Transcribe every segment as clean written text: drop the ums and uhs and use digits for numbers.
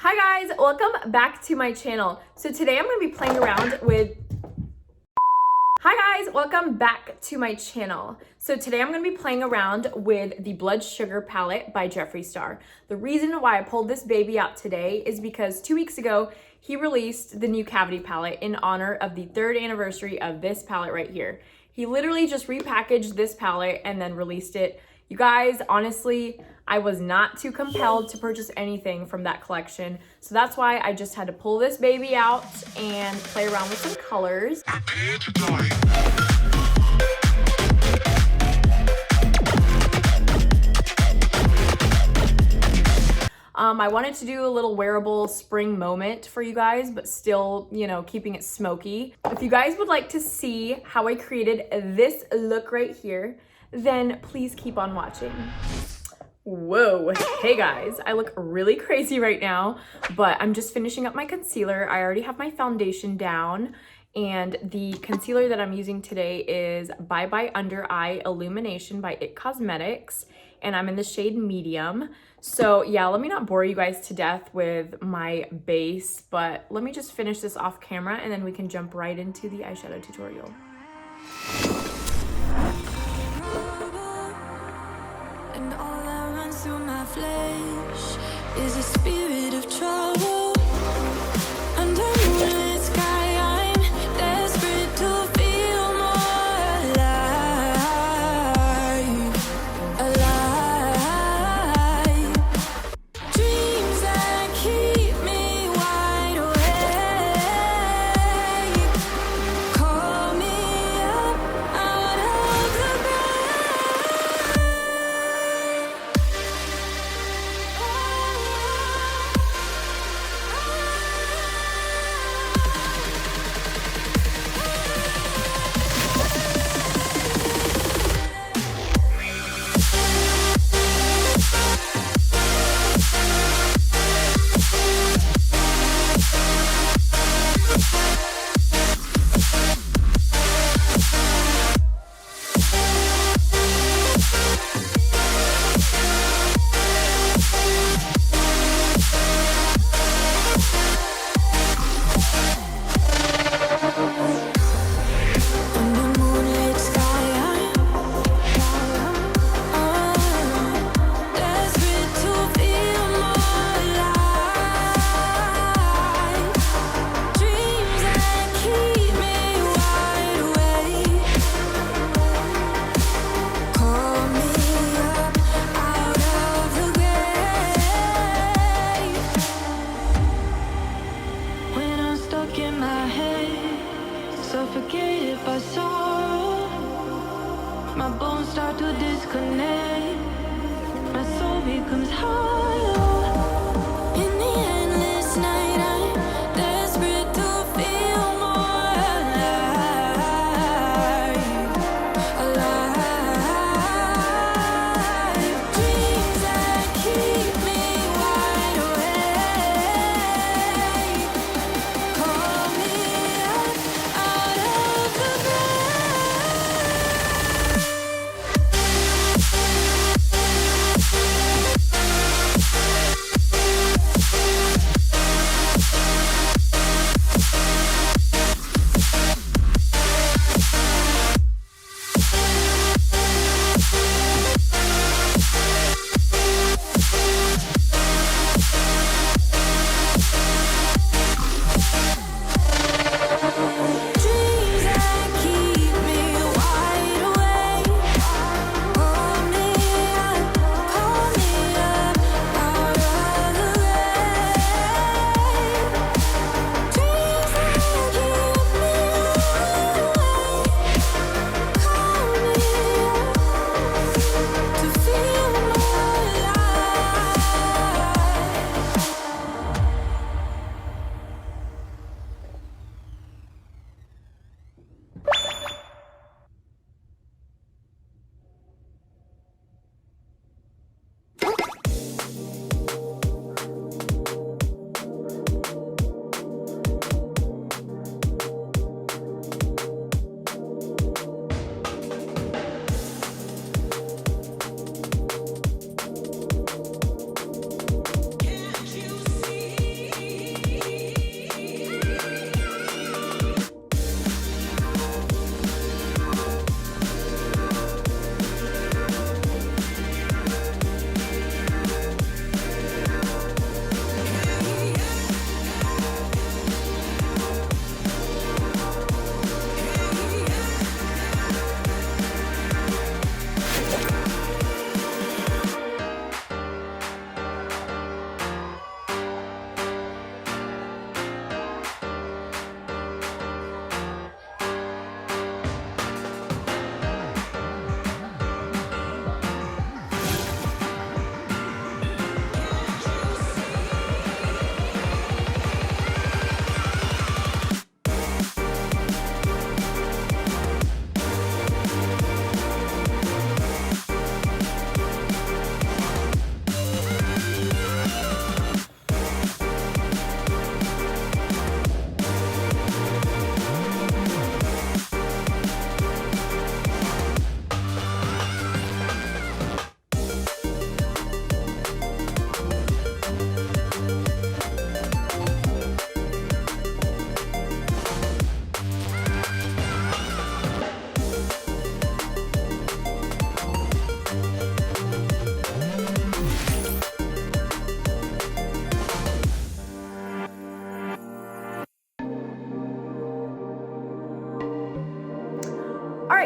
Hi guys, welcome back to my channel. So today I'm going to be playing around with the Blood Sugar palette by JEFFREE STAR. The reason why I pulled this baby out today is because 2 weeks ago, he released the new Cavity palette in honor of the 3rd anniversary of this palette right here. He literally just repackaged this palette and then released it. You guys, honestly, I was not too compelled to purchase anything from that collection. So that's why I just had to pull this baby out and play around with some colors. I wanted to do a little wearable spring moment for you guys, but still, you know, keeping it smoky. If you guys would like to see how I created this look right here, then please keep on watching. Whoa, hey guys, I look really crazy right now, but I'm just finishing up my concealer. I already have my foundation down, and the concealer that I'm using today is Bye Bye Under Eye Illumination by IT Cosmetics, and I'm in the shade medium. So yeah, let me not bore you guys to death with my base, but let me just finish this off camera and then we can jump right into the eyeshadow tutorial. And all that runs through my flesh is a spirit of trouble. Under moonlit sky, I'm desperate to feel more alive, alive. Dreams that keep me wide awake. Call me up out of the bed.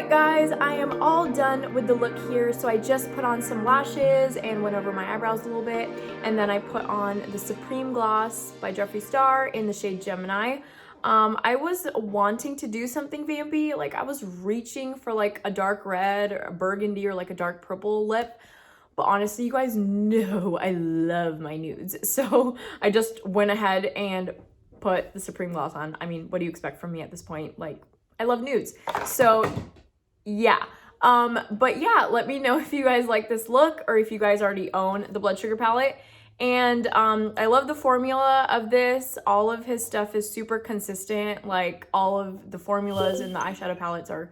right, guys, I am all done with the look here. So I just put on some lashes and went over my eyebrows a little bit. And then I put on the Supreme Gloss by Jeffree Star in the shade Gemini. I was wanting to do something vampy. Like, I was reaching for like a dark red or a burgundy or like a dark purple lip. But honestly, you guys know I love my nudes. So I just went ahead and put the Supreme Gloss on. I mean, what do you expect from me at this point? Like, I love nudes. So yeah. But yeah, let me know if you guys like this look or if you guys already own the Blood Sugar palette. And I love the formula of this. All of his stuff is super consistent. Like, all of the formulas in the eyeshadow palettes are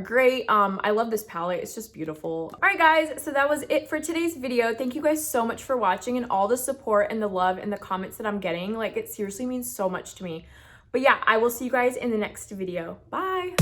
great. I love this palette. It's just beautiful. All right, guys, so that was it for today's video. Thank you guys so much for watching and all the support and the love and the comments that I'm getting. Like, it seriously means so much to me. But yeah, I will see you guys in the next video. Bye.